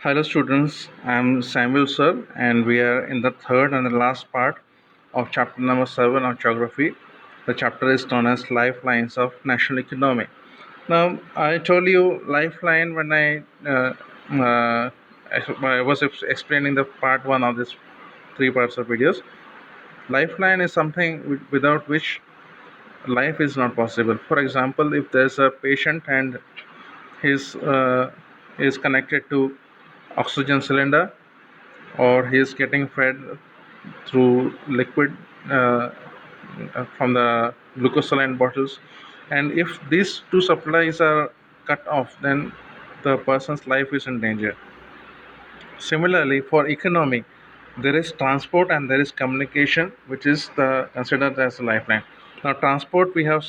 Hello, students. I'm Samuel, sir, and we are in the third and the last part of chapter number 7 of geography. The chapter is known as Lifelines of National Economy. Now, I told you lifeline when uh, I was explaining the part 1 of this three parts of videos. Lifeline is something without which life is not possible. For example, if there's a patient and his is connected to oxygen cylinder, or he is getting fed through liquid from the glucosaline bottles, and if these two supplies are cut off, then the person's life is in danger. Similarly, for economy, there is transport and there is communication, which is considered as a lifeline. Now, transport we have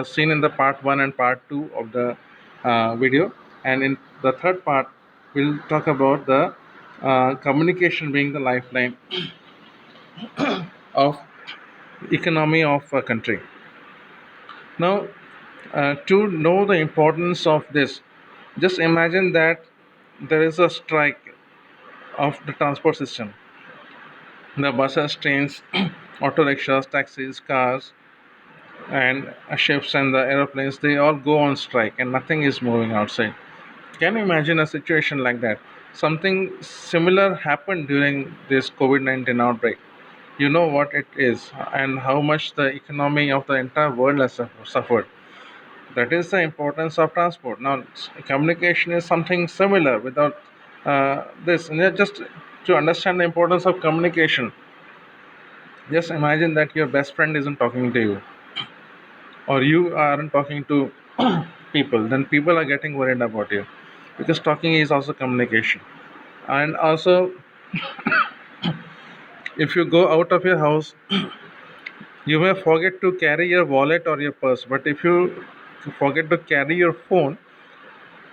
seen in the part 1 and part 2 of the video, and in the third part, we'll talk about the communication being the lifeline of economy of a country. Now, to know the importance of this, just imagine that there is a strike of the transport system. The buses, trains, auto rickshaws, taxis, cars, and ships and the aeroplanes, they all go on strike and nothing is moving outside. Can you imagine a situation like that? Something similar happened during this COVID 19 outbreak. You know what it is and how much the economy of the entire world has suffered. That is the importance of transport. Now, communication is something similar without this. And just to understand the importance of communication, just imagine that your best friend isn't talking to you, or you aren't talking to people. Then people are getting worried about you, because talking is also communication. And also, if you go out of your house, you may forget to carry your wallet or your purse. But if you forget to carry your phone,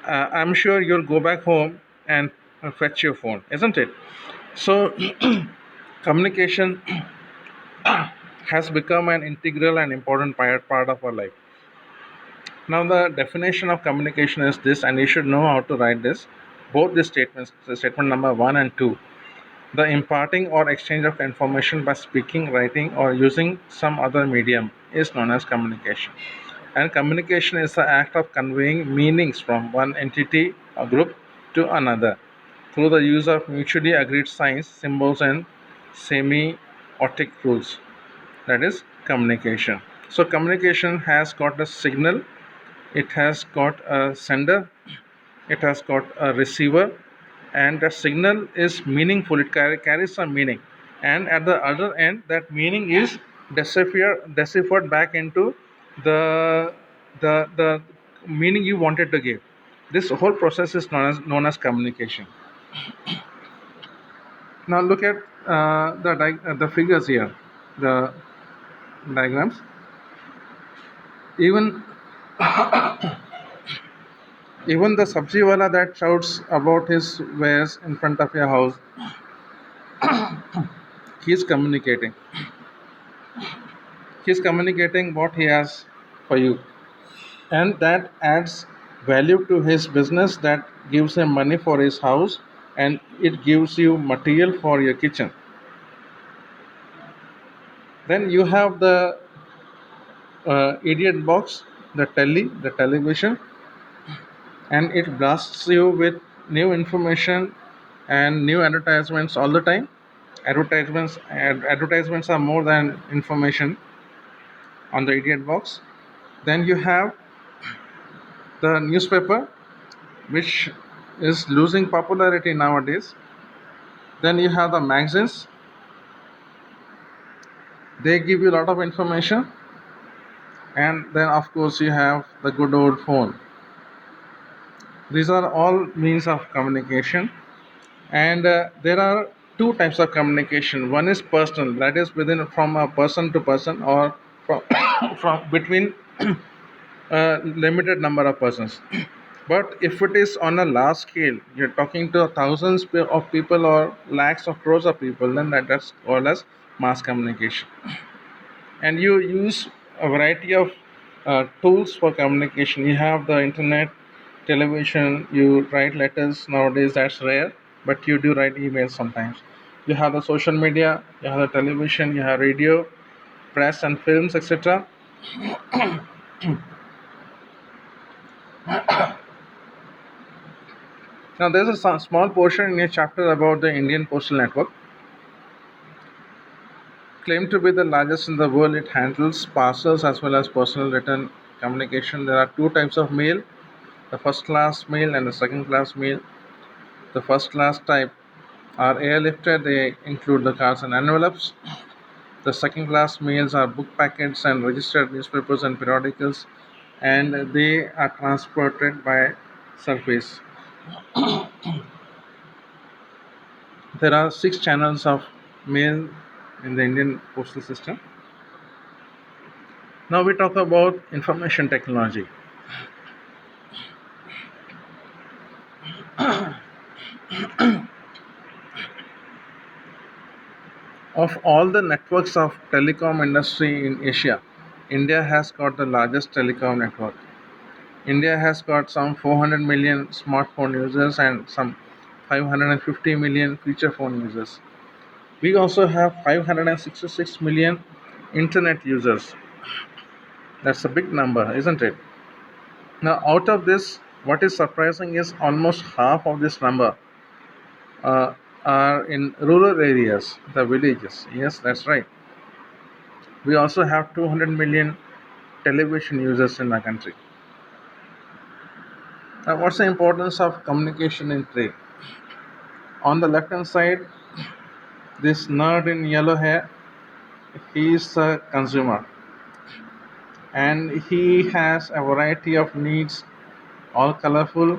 I'm sure you'll go back home and fetch your phone, isn't it? So, communication has become an integral and important part of our life. Now, the definition of communication is this, and you should know how to write this. Both the statements, the statement number 1 and 2. The imparting or exchange of information by speaking, writing, or using some other medium is known as communication. And communication is the act of conveying meanings from one entity or group to another through the use of mutually agreed signs, symbols, and semiotic rules. That is communication. So, communication has got a signal, it has got a sender, it has got a receiver, and the signal is meaningful, it carries some meaning, and at the other end that meaning is deciphered back into the meaning you wanted to give. This whole process is known as communication. Now look at the figures here, the diagrams. Even the sabji wala that shouts about his wares in front of your house, he's communicating. He's communicating what he has for you, and that adds value to his business, that gives him money for his house, and it gives you material for your kitchen. Then you have the idiot box, the television, and it blasts you with new information and new advertisements all the time. Advertisements are more than information on the idiot box. Then you have the newspaper, which is losing popularity nowadays. Then you have the magazines, they give you a lot of information. And then of course you have the good old phone. These are all means of communication, and there are two types of communication. One is personal, that is within from a person to person, or from from between a limited number of persons. But if it is on a large scale, you're talking to thousands of people or lakhs of crores of people, then that's called as mass communication. And you use a variety of tools for communication. You have the internet, television, you write letters nowadays, that's rare. but you do write emails sometimes. You have the social media, you have the television, you have radio, press and films, etc. Now, there's a small portion in your chapter about the Indian Postal Network. Claimed to be the largest in the world, it handles parcels as well as personal written communication. There are two types of mail: the first class mail and the second class mail. The first class type are airlifted, they include the cards and envelopes. The second class mails are book packets and registered newspapers and periodicals, and they are transported by surface. There are six channels of mail in the Indian postal system. Now we talk about information technology. Of all the networks of telecom industry in Asia, India has got the largest telecom network. India has got some 400 million smartphone users and some 550 million feature phone users. We also have 566 million internet users. That's a big number, isn't it? Now, out of this, what is surprising is almost half of this number uh, are in rural areas, the villages. Yes, that's right. We also have 200 million television users in our country. Now, what's the importance of communication in trade? On the left hand side, this nerd in yellow hair, he is a consumer and he has a variety of needs, all colorful,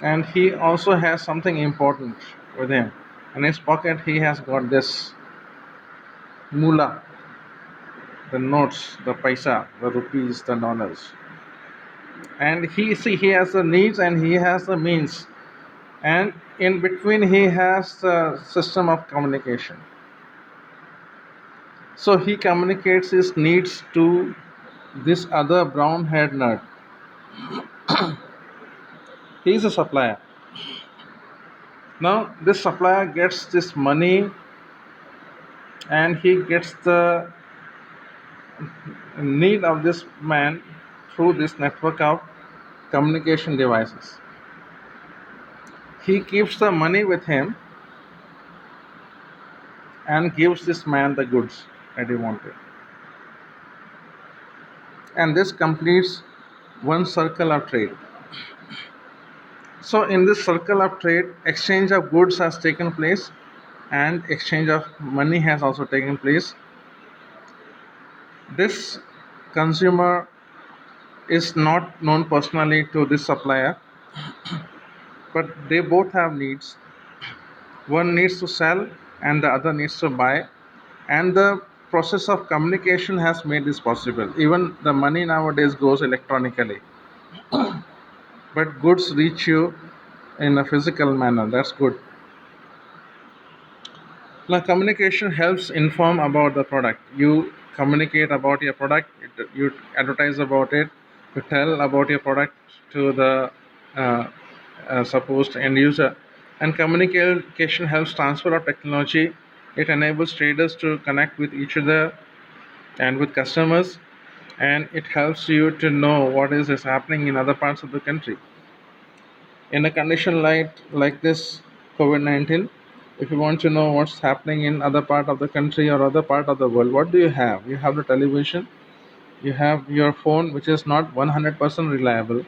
and he also has something important with him. In his pocket, he has got this moolah, the notes, the paisa, the rupees, the dollars. And he has the needs and he has the means, and in between he has the system of communication. So he communicates his needs to this other brown haired nerd. He is a supplier. Now this supplier gets this money and he gets the need of this man through this network of communication devices. He keeps the money with him and gives this man the goods that he wanted. And this completes one circle of trade. So, in this circle of trade, exchange of goods has taken place and exchange of money has also taken place. This consumer is not known personally to this supplier, but they both have needs. One needs to sell and the other needs to buy, and the process of communication has made this possible. Even the money nowadays goes electronically, but goods reach you in a physical manner. That's good. Now, communication helps inform about the product. You communicate about your product, you advertise about it, you tell about your product to the uh, supposed end user. And communication helps transfer of technology. It enables traders to connect with each other and with customers, and it helps you to know what is happening in other parts of the country. In a condition like this COVID-19, if you want to know what's happening in other part of the country or other part of the world, what do you have? You have the television, you have your phone, which is not 100% reliable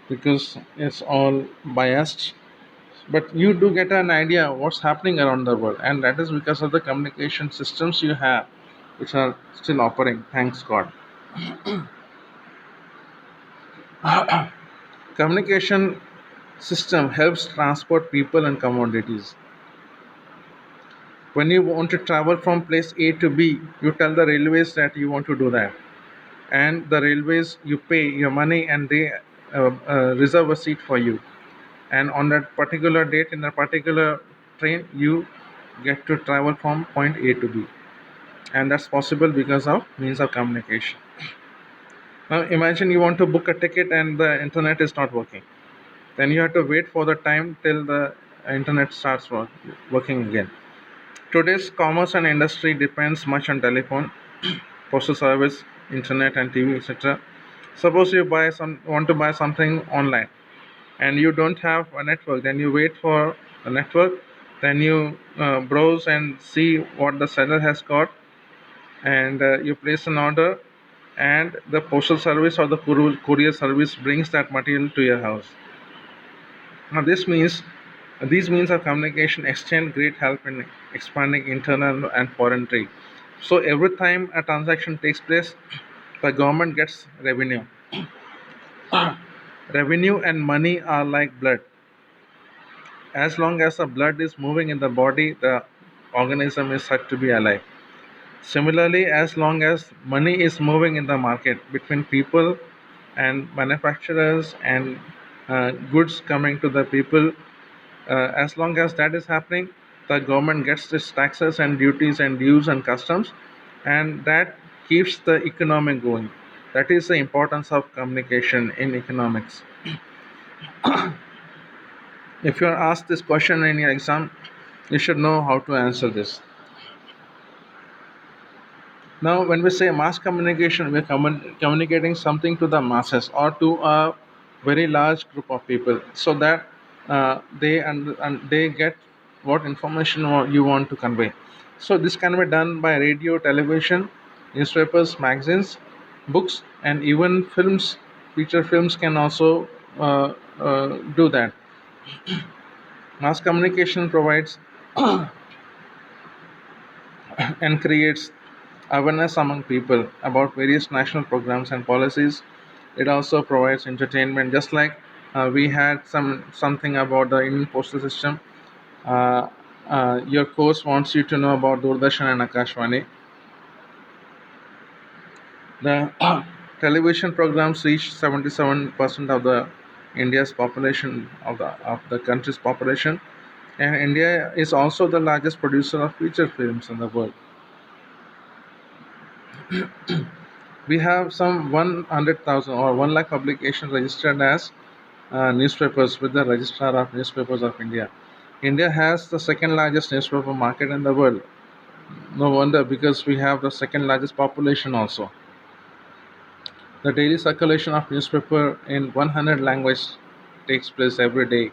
because it's all biased, but you do get an idea of what's happening around the world, and that is because of the communication systems you have, which are still operating, thanks God. Communication system helps transport people and commodities. When you want to travel from place A to B, you tell the railways that you want to do that, and the railways, you pay your money and they reserve a seat for you, and on that particular date in a particular train you get to travel from point A to B, and that's possible because of means of communication. Now imagine you want to book a ticket and the internet is not working, then you have to wait for the time till the internet starts working again. Today's commerce and industry depends much on telephone, postal service, internet, and TV, etc. Suppose you want to buy something online, and you don't have a network, then you wait for a network, then you browse and see what the seller has got, and you place an order, and the postal service or the courier service brings that material to your house. Now these means of communication extend great help in expanding internal and foreign trade. So every time a transaction takes place, the government gets revenue. Revenue and money are like blood. As long as the blood is moving in the body, the organism is said to be alive. Similarly, as long as money is moving in the market between people and manufacturers and goods coming to the people, as long as that is happening, the government gets its taxes and duties and dues and customs, and that keeps the economy going. That is the importance of communication in economics. If you are asked this question in your exam, you should know how to answer this. Now, when we say mass communication, we're communicating something to the masses or to a very large group of people, so that they get what information you want to convey. So this can be done by radio, television, newspapers, magazines, books, and even films. Feature films can also do that. Mass communication provides and creates awareness among people about various national programs and policies. It also provides entertainment, just like we had something about the Indian postal system. Uh, your course wants you to know about Doordarshan and Akashvani. The television programs reach 77% of the India's population of the country's population, and India is also the largest producer of feature films in the world. We have some 100,000 or 1 lakh publications registered as newspapers with the Registrar of Newspapers of India. India has the second largest newspaper market in the world. No wonder, because we have the second largest population also. The daily circulation of newspaper in 100 languages takes place every day,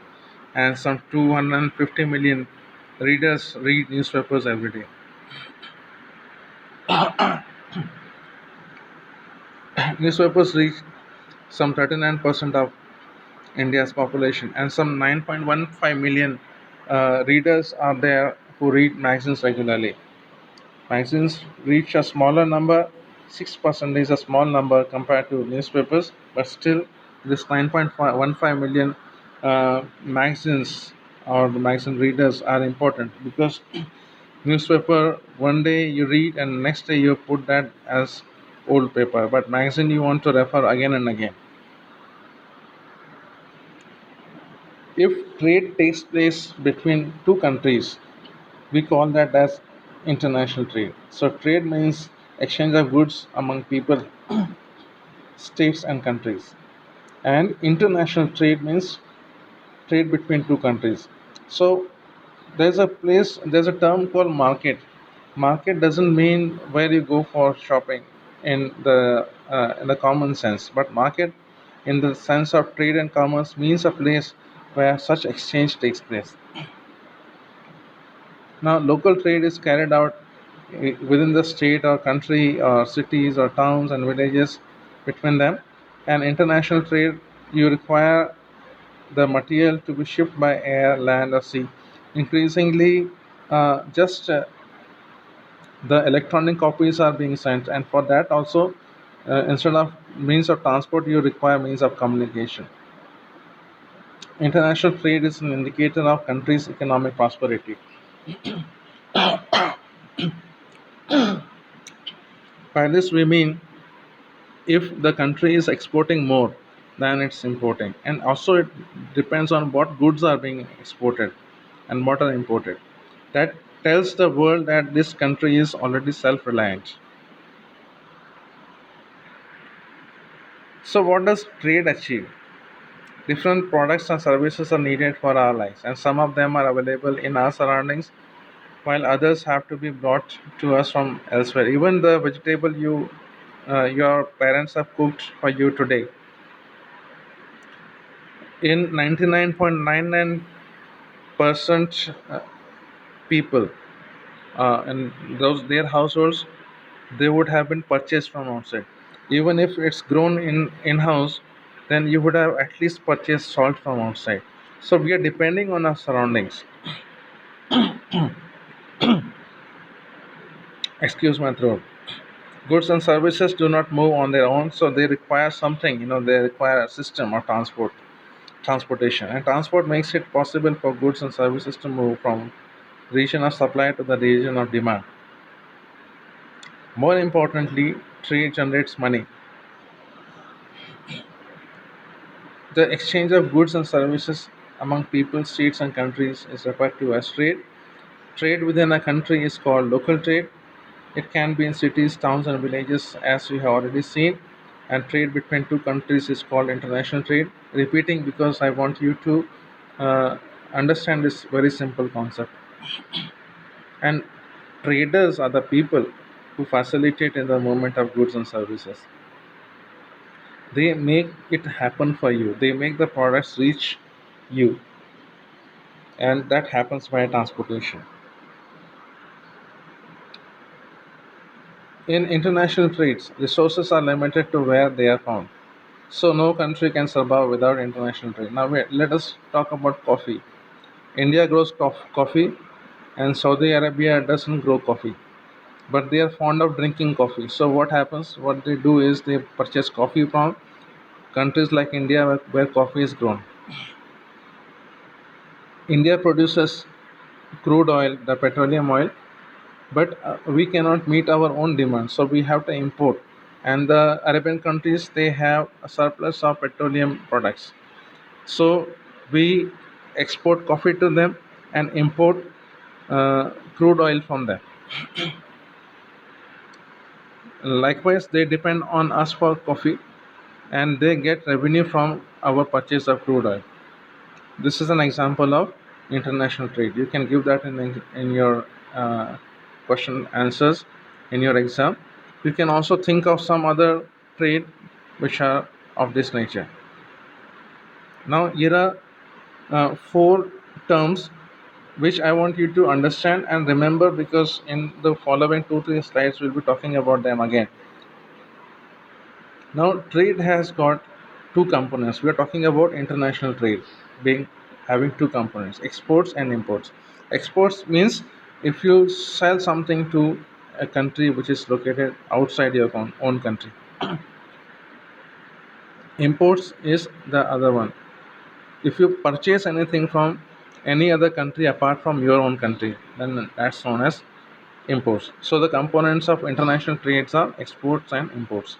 and some 250 million readers read newspapers every day. Newspapers reach some 39% of India's population, and some 9.15 million readers are there who read magazines regularly. Magazines reach a smaller number, 6% is a small number compared to newspapers, but still, this 9.15 million magazines or the magazine readers are important, because newspaper one day you read and next day you put that as old paper, but magazine you want to refer again and again. If trade takes place between two countries, we call that as international trade. So trade means exchange of goods among people, states and countries. And international trade means trade between two countries. So there's a term called market. Market doesn't mean where you go for shopping in the common sense, but market in the sense of trade and commerce means a place where such exchange takes place. Now, local trade is carried out within the state or country or cities or towns and villages between them. And international trade, you require the material to be shipped by air, land, or sea. Increasingly, just the electronic copies are being sent, and for that also, instead of means of transport, you require means of communication. International trade is an indicator of country's economic prosperity. By this we mean, if the country is exporting more than it's importing, and also it depends on what goods are being exported and what are imported, that tells the world that this country is already self-reliant. So what does trade achieve? Different products and services are needed for our lives, and some of them are available in our surroundings, while others have to be brought to us from elsewhere. Even the vegetable your parents have cooked for you today, in 99.99% people in those their households, they would have been purchased from outside. Even if it's grown in house, then you would have at least purchased salt from outside. So we are depending on our surroundings. Excuse my throat. Goods and services do not move on their own, so they require something. They require a system of transportation, and transport makes it possible for goods and services to move from region of supply to the region of demand. More importantly, trade generates money. The exchange of goods and services among people, states, and countries is referred to as trade. Trade within a country is called local trade. It can be in cities, towns, and villages, as we have already seen. And trade between two countries is called international trade. Repeating because I want you to uh, understand this very simple concept. And traders are the people who facilitate in the movement of goods and services. They make it happen for you. They make the products reach you, and that happens by transportation. In international trades, resources are limited to where they are found. So no country can survive without international trade. Now let us talk about coffee. India grows coffee, and Saudi Arabia doesn't grow coffee, but they are fond of drinking coffee. So what happens? What they do is they purchase coffee from countries like India where coffee is grown. India produces crude oil, the petroleum oil, but we cannot meet our own demand, so we have to import. And the Arabian countries, they have a surplus of petroleum products, so we export coffee to them and import crude oil from them. Likewise, they depend on us for coffee, and they get revenue from our purchase of crude oil. This is an example of international trade. You can give that in your question answers in your exam. You can also think of some other trade which are of this nature. Now here are four terms which I want you to understand and remember, because in the following 2-3 slides we'll be talking about them again. Now, trade has got two components. We are talking about international trade being having two components: exports and imports. Exports means if you sell something to a country which is located outside your own country. Imports is the other one. If you purchase anything from any other country apart from your own country, then that's known as imports. So the components of international trades are exports and imports.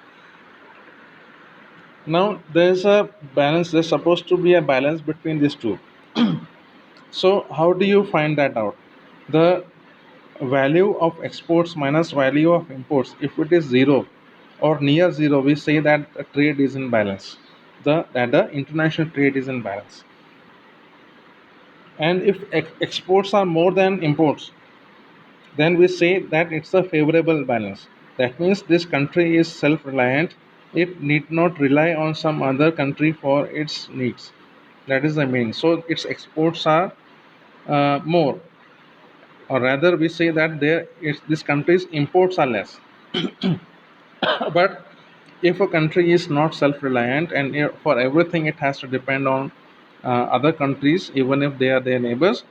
Now there's a balance. There's supposed to be a balance between these two. So how do you find that out? The value of exports minus value of imports, if it is zero or near zero, we say that the trade is in balance. The international trade is in balance. And if exports are more than imports, then we say that it's a favorable balance. That means this country is self-reliant. It need not rely on some other country for its needs. That is the meaning. So its exports are more, or rather, we say that this country's imports are less. But if a country is not self-reliant and for everything it has to depend on other countries, even if they are their neighbors,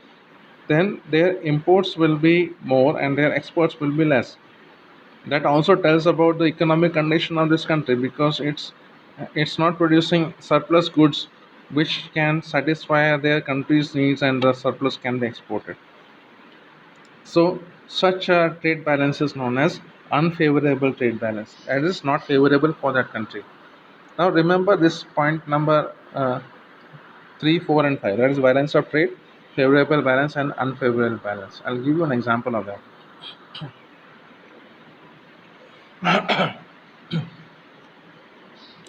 then their imports will be more and their exports will be less. That also tells about the economic condition of this country, because it's not producing surplus goods which can satisfy their country's needs, and the surplus can be exported. So such a trade balance is known as unfavorable trade balance. That is not favorable for that country. Now remember this point number 3, 4, and 5. That is balance of trade, favorable balance, and unfavorable balance. I'll give you an example of that.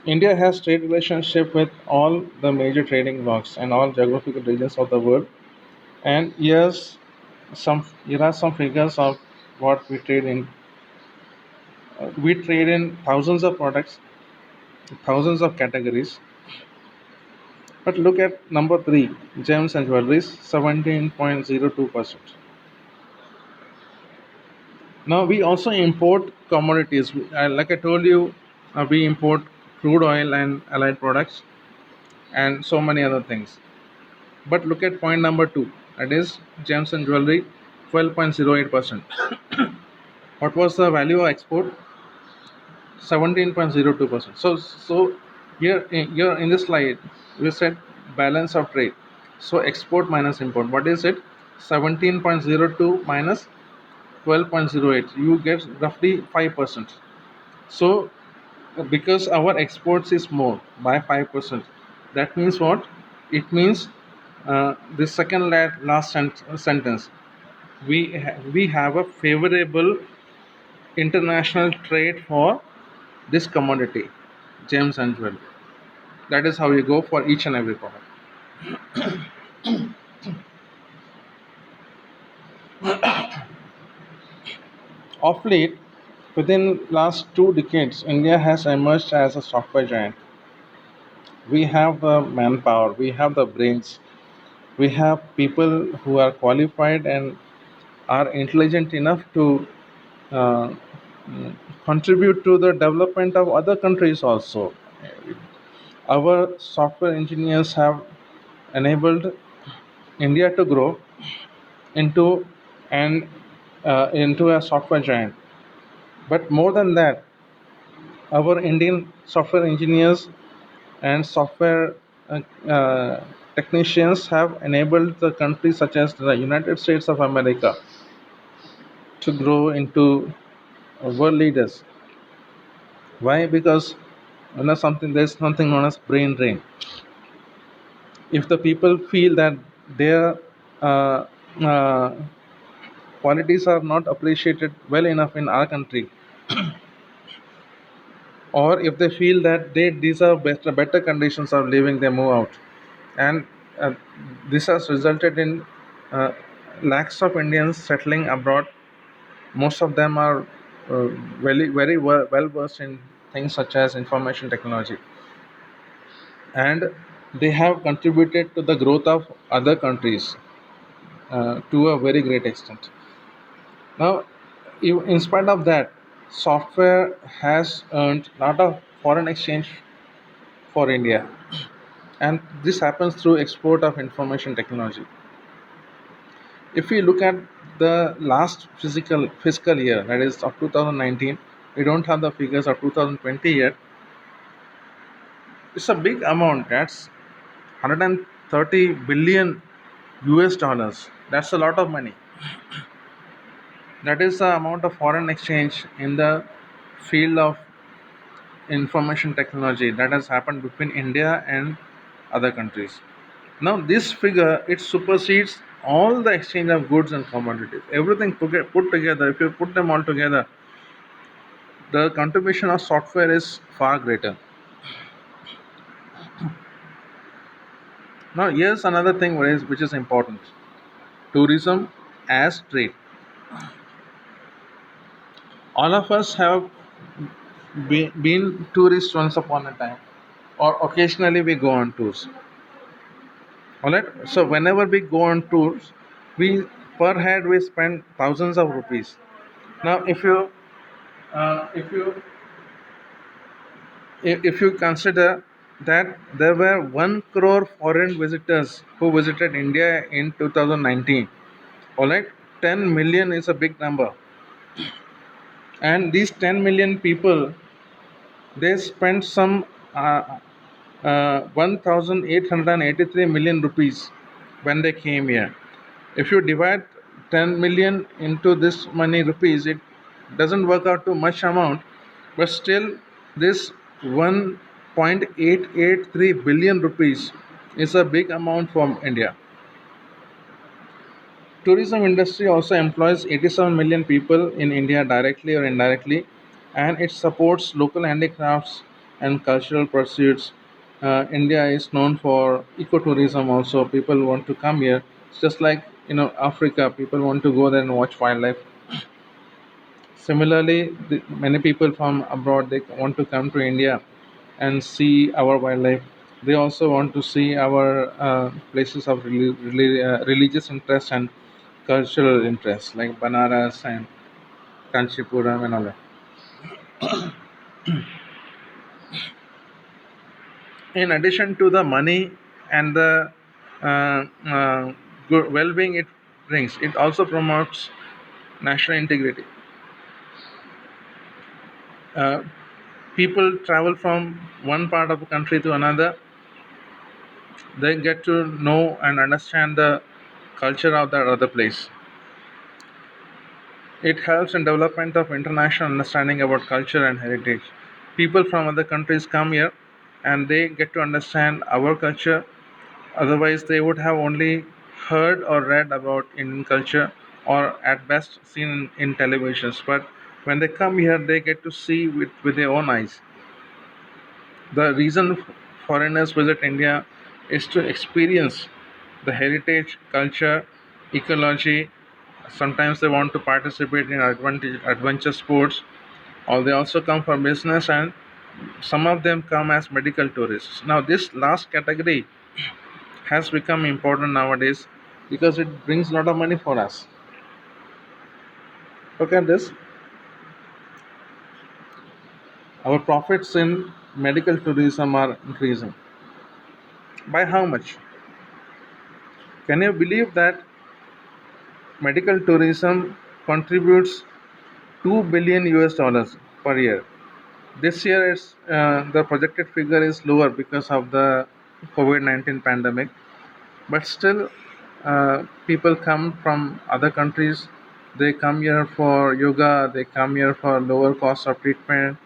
India has trade relationship with all the major trading blocs and all geographical regions of the world. And here are some figures of what we trade in. We trade in thousands of products, thousands of categories. But look at number three, gems and jewelries, 17.02%. Now we also import commodities. Like I told you, we import crude oil and allied products and so many other things. But look at point number two, that is gems and jewelry, 12.08%. What was the value of export? 17.02%. So here in this slide, we said balance of trade. So export minus import. What is it? 17.02 minus 12.08. You get roughly 5%. So because our exports is more by 5%, that means what? It means the second last sentence. We have a favorable international trade for this commodity, gems and jewelry. That is how you go for each and every product. Of late, within last 2 decades, India has emerged as a software giant. We have the manpower, we have the brains, we have people who are qualified and are intelligent enough to uh, contribute to the development of other countries also. Our software engineers have enabled India to grow into and into a software giant. But more than that, our Indian software engineers and software technicians have enabled the countries such as the United States of America to grow into world leaders. Why? Because something there's something known as brain drain. If the people feel that their uh, uh, qualities are not appreciated well enough in our country, or if they feel that they deserve better conditions of living, they move out. And uh, this has resulted in uh, lakhs of Indians settling abroad. Most of them are very well versed in things such as information technology, and they have contributed to the growth of other countries to a very great extent. Now, in spite of that, software has earned a lot of foreign exchange for India, and this happens through export of information technology. If we look at the last physical fiscal year, that is of 2019, we don't have the figures of 2020 yet. It's a big amount. That's 130 billion US dollars. That's a lot of money. That is the amount of foreign exchange in the field of information technology that has happened between India and other countries. Now, this figure it supersedes all the exchange of goods and commodities. Everything put together, if you put them all together, the contribution of software is far greater. Now, here's another thing which is important: tourism as trade. All of us have been tourists once upon a time, or occasionally we go on tours. All right. So whenever we go on tours, we per head we spend thousands of rupees. Now, if you consider that there were 1 crore foreign visitors who visited India in 2019, all right, 10 million is a big number, and these 10 million people they spent some 1,883 million rupees when they came here. If you divide 10 million into this many rupees, it doesn't work out to much amount, but still, this 1.883 billion rupees is a big amount from India. Tourism industry also employs 87 million people in India directly or indirectly, and it supports local handicrafts and cultural pursuits. India is known for ecotourism also. People want to come here. It's just like Africa, people want to go there and watch wildlife. Similarly, many people from abroad, they want to come to India and see our wildlife. They also want to see our places of religious interest and cultural interest, like Banaras and Kanchipuram and all that. In addition to the money and the good well-being it brings, it also promotes national integrity. Uh, People travel from one part of the country to another. They get to know and understand the culture of that other place. It helps in development of international understanding about culture and heritage. People from other countries come here and they get to understand our culture. Otherwise, they would have only heard or read about Indian culture, or at best seen in televisions. But when they come here, they get to see with their own eyes. The reason foreigners visit India is to experience the heritage, culture, ecology. Sometimes they want to participate in adventure sports, or they also come for business, and some of them come as medical tourists. Now, this last category has become important nowadays because it brings a lot of money for us. Look at this. Our profits in medical tourism are increasing. By how much? Can you believe that medical tourism contributes 2 billion US dollars per year? This year, the projected figure is lower because of the COVID-19 pandemic, but still, people come from other countries. They come here for yoga, they come here for lower cost of treatment,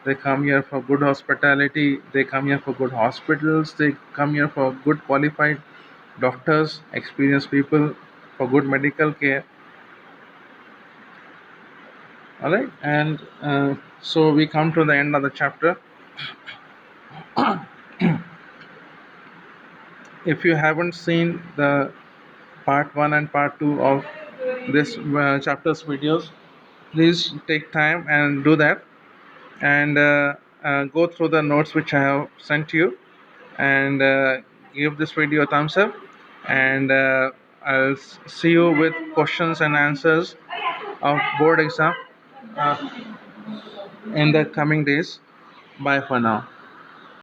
they come here for good hospitality, they come here for good hospitals, they come here for good qualified doctors, experienced people, for good medical care. All right, and so we come to the end of the chapter. If you haven't seen the part 1 and part 2 of this chapter's videos, please take time and do that, and go through the notes which I have sent you, and give this video a thumbs up, and I'll see you with questions and answers of board exam uh, in the coming days. Bye for now.